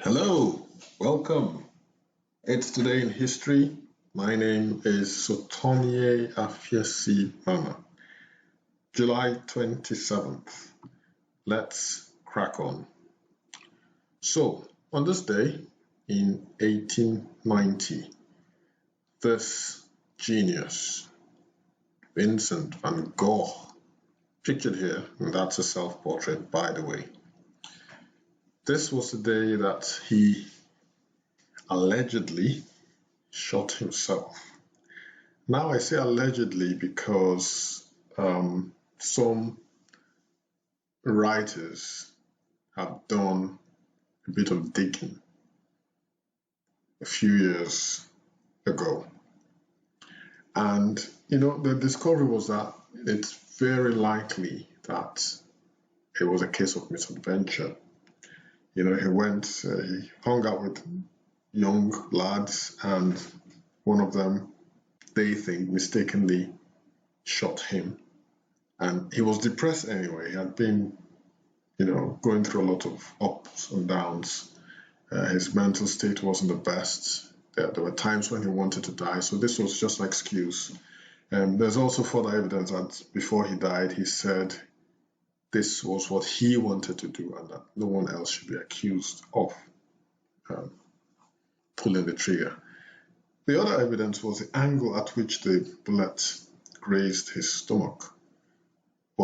Hello, welcome. It's Today in History. My name is Sotomie Afiesi Mama. July 27th. Let's crack on. So, on this day in 1890, this genius, Vincent van Gogh, pictured here, and that's a self-portrait, by the way. This was the day that he allegedly shot himself. Now I say allegedly because some writers have done a bit of digging a few years ago. And, the discovery was that it's very likely that it was a case of misadventure. He hung out with young lads, and one of them, they think, mistakenly shot him. And he was depressed anyway. He had been, going through a lot of ups and downs. His mental state wasn't the best. There were times when he wanted to die, so this was just an excuse. There's also further evidence that before he died, he said this was what he wanted to do and that no one else should be accused of pulling the trigger. The other evidence was the angle at which the bullet grazed his stomach. It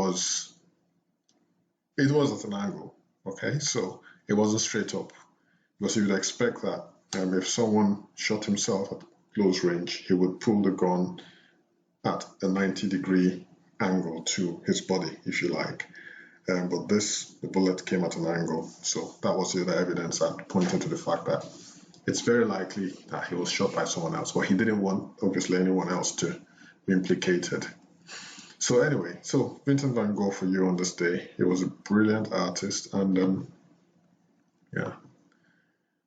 was at an angle, okay? So it wasn't straight up, because you would expect that if someone shot himself at close range, he would pull the gun at a 90-degree angle to his body, if you like. But the bullet came at an angle, so that was the other evidence that pointed to the fact that it's very likely that he was shot by someone else, but he didn't want, obviously, anyone else to be implicated. So anyway, Vincent van Gogh for you on this day. He was a brilliant artist, and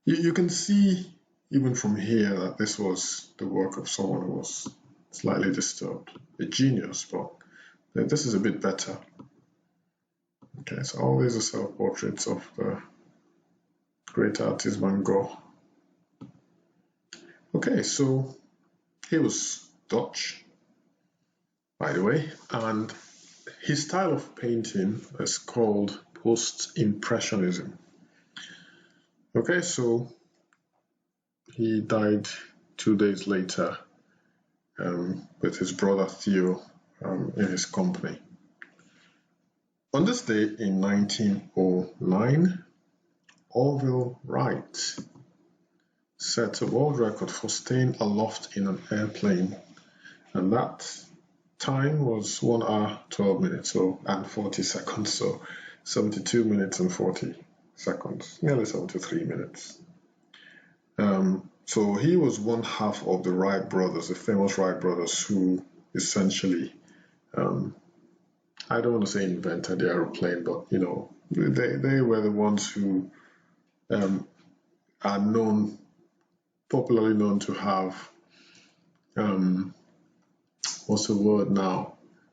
you can see even from here that this was the work of someone who was slightly disturbed, a genius, but this is a bit better. Okay, so all these are self-portraits of the great artist Van Gogh. Okay, so he was Dutch, by the way, and his style of painting is called post-impressionism. Okay, so he died 2 days later with his brother Theo in his company. On this day in 1909, Orville Wright set a world record for staying aloft in an airplane, and that time was 1 hour 12 minutes and 40 seconds, so 72 minutes and 40 seconds, nearly 73 minutes. So he was one half of the Wright brothers, the famous Wright brothers, who essentially I don't want to say invented the aeroplane, but they were the ones who are popularly known to have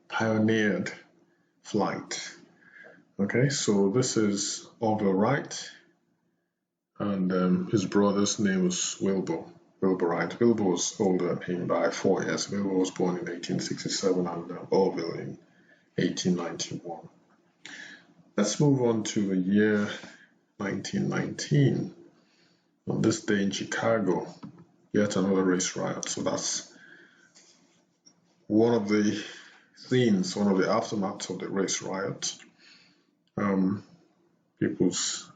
pioneered flight. Okay, so this is Orville Wright, and his brother's name was Wilbur Wright. Wilbur was older than him by 4 years. Wilbur was born in 1867 and Orville in 1891. Let's move on to the year 1919. On this day in Chicago, yet another race riot. So that's one of the scenes, one of the aftermaths of the race riot. People's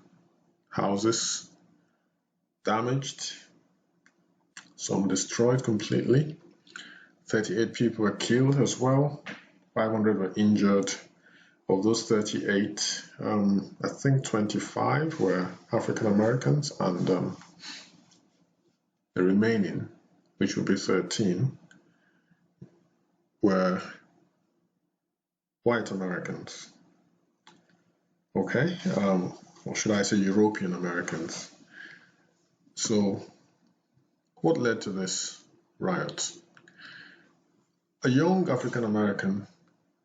houses damaged, some destroyed completely. 38 people were killed as well. 500 were injured. Of those 38, I think 25 were African Americans, and the remaining, which would be 13, were white Americans. Okay, or should I say European Americans. So, what led to this riot? A young African American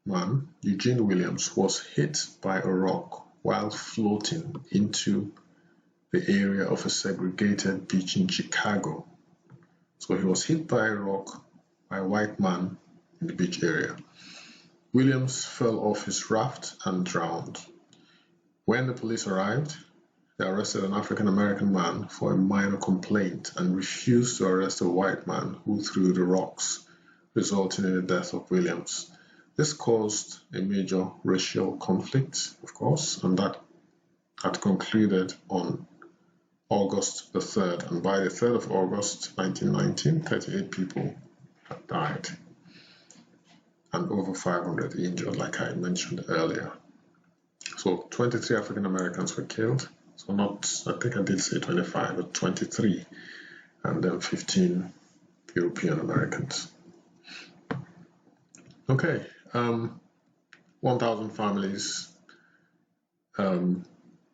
man, Eugene Williams, was hit by a rock while floating into the area of a segregated beach in Chicago. So he was hit by a rock by a white man in the beach area. Williams fell off his raft and drowned. When the police arrived, they arrested an African-American man for a minor complaint and refused to arrest a white man who threw the rocks, resulting in the death of Williams. This caused a major racial conflict, of course, and that had concluded on August the 3rd, and by the 3rd of August 1919, 38 people had died and over 500 injured, like I mentioned earlier. So 23 African Americans were killed, so not, I think I did say 25, but 23, and then 15 European Americans. Okay, 1,000 families,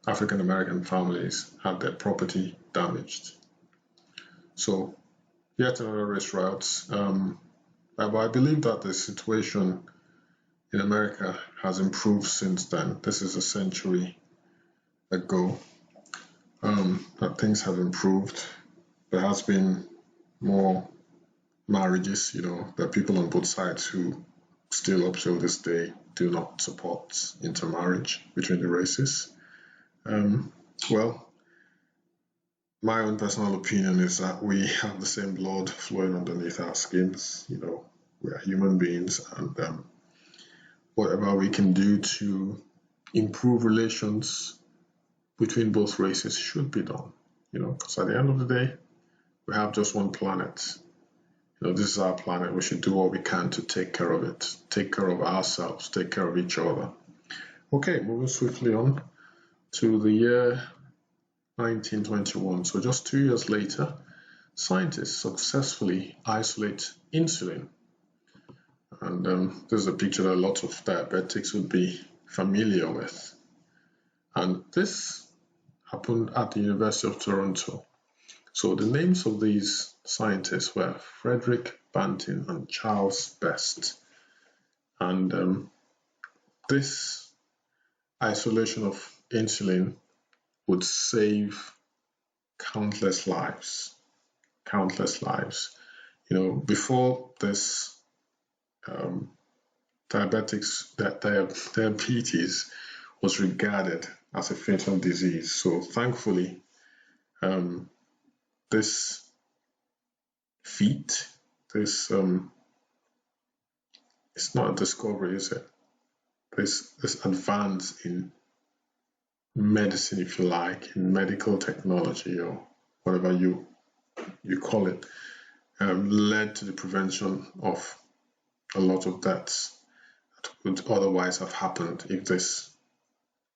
African American families, had their property damaged. So yet another race riots. But I believe that the situation in America has improved since then. This is a century ago. That things have improved. There has been more marriages. There are people on both sides who still up till this day do not support intermarriage between the races. Well, my own personal opinion is that we have the same blood flowing underneath our skins. We are human beings, and whatever we can do to improve relations between both races should be done. Because at the end of the day, we have just one planet. This is our planet. We should do what we can to take care of it, take care of ourselves, take care of each other. Okay, moving swiftly on to the year 1921. So just 2 years later, scientists successfully isolate insulin. And this is a picture that a lot of diabetics would be familiar with. And this happened at the University of Toronto. So the names of these scientists were Frederick Banting and Charles Best. And this isolation of insulin would save countless lives. Before this, diabetes was regarded as a fatal disease. So thankfully, this feat, it's not a discovery, is it? This advance in medicine, if you like, in medical technology or whatever you call it, led to the prevention of a lot of deaths that would otherwise have happened if this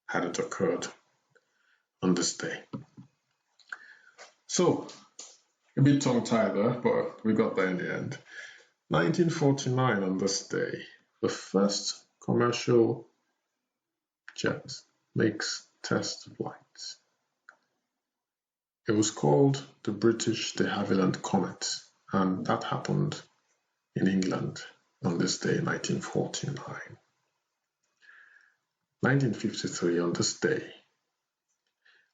hadn't occurred on this day. So, a bit tongue-tied there, but we got there in the end. 1949, on this day, the first commercial jet makes test flights. It was called the Havilland Comet, and that happened in England on this day, 1949. 1953, on this day,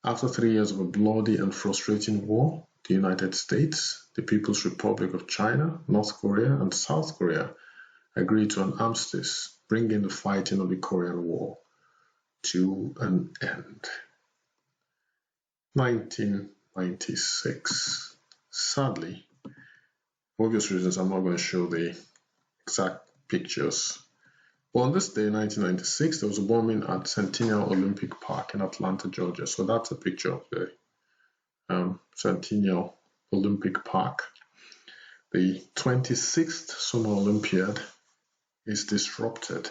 after 3 years of a bloody and frustrating war, the United States, the People's Republic of China, North Korea, and South Korea agreed to an armistice, bringing the fighting of the Korean War to an end. 1996. Sadly, for obvious reasons, I'm not going to show the exact pictures. But on this day, 1996, there was a bombing at Centennial Olympic Park in Atlanta, Georgia. So that's a picture of the Centennial Olympic Park. The 26th Summer Olympiad is disrupted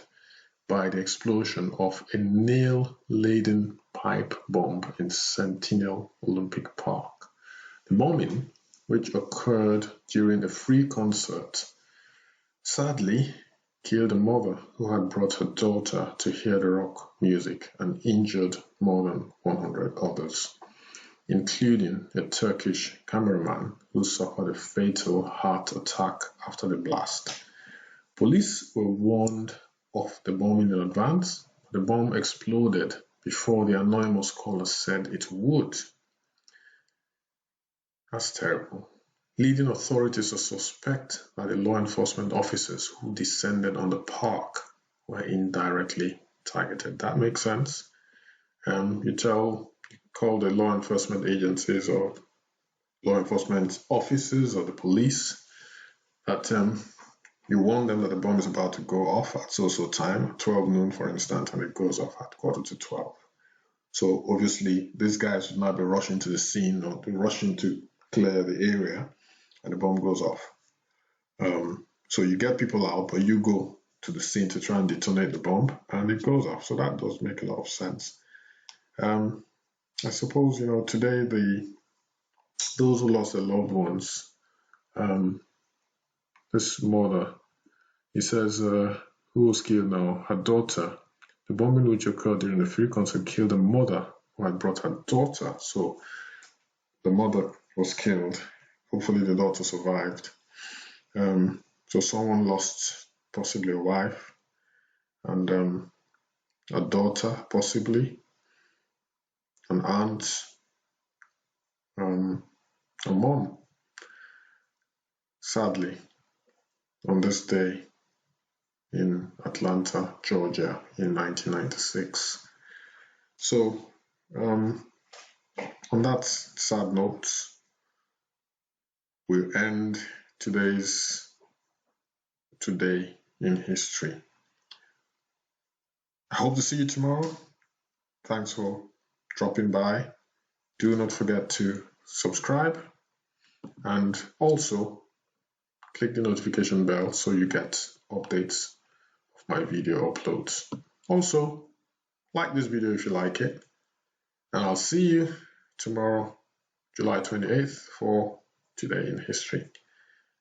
by the explosion of a nail-laden pipe bomb in Centennial Olympic Park. The bombing, which occurred during a free concert, sadly killed a mother who had brought her daughter to hear the rock music and injured more than 100 others, including a Turkish cameraman who suffered a fatal heart attack after the blast. Police were warned of the bombing in advance. The bomb exploded before the anonymous caller said it would. That's terrible. Leading authorities to suspect that the law enforcement officers who descended on the park were indirectly targeted. That makes sense. You call the law enforcement agencies or law enforcement officers or the police that you warn them that the bomb is about to go off at so time, 12 noon for instance, and it goes off at 11:45. So obviously these guys would not be rushing to the scene or rushing to clear the area, and the bomb goes off. So you get people out, but you go to the scene to try and detonate the bomb, and it goes off. So that does make a lot of sense. I suppose, today those who lost their loved ones, this mother, he says, who was killed now? Her daughter. The bombing which occurred during the free concert killed the mother who had brought her daughter. So the mother was killed. Hopefully the daughter survived. So someone lost possibly a wife and a daughter, possibly, an aunt, a mom. Sadly, on this day in Atlanta, Georgia in 1996. So on that sad note, we'll end today's Today in History. I hope to see you tomorrow. Thanks for dropping by. Do not forget to subscribe and also click the notification bell so you get updates of my video uploads. Also, like this video if you like it, and I'll see you tomorrow, July 28th, for Today in History.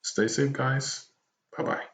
Stay safe, guys. Bye-bye.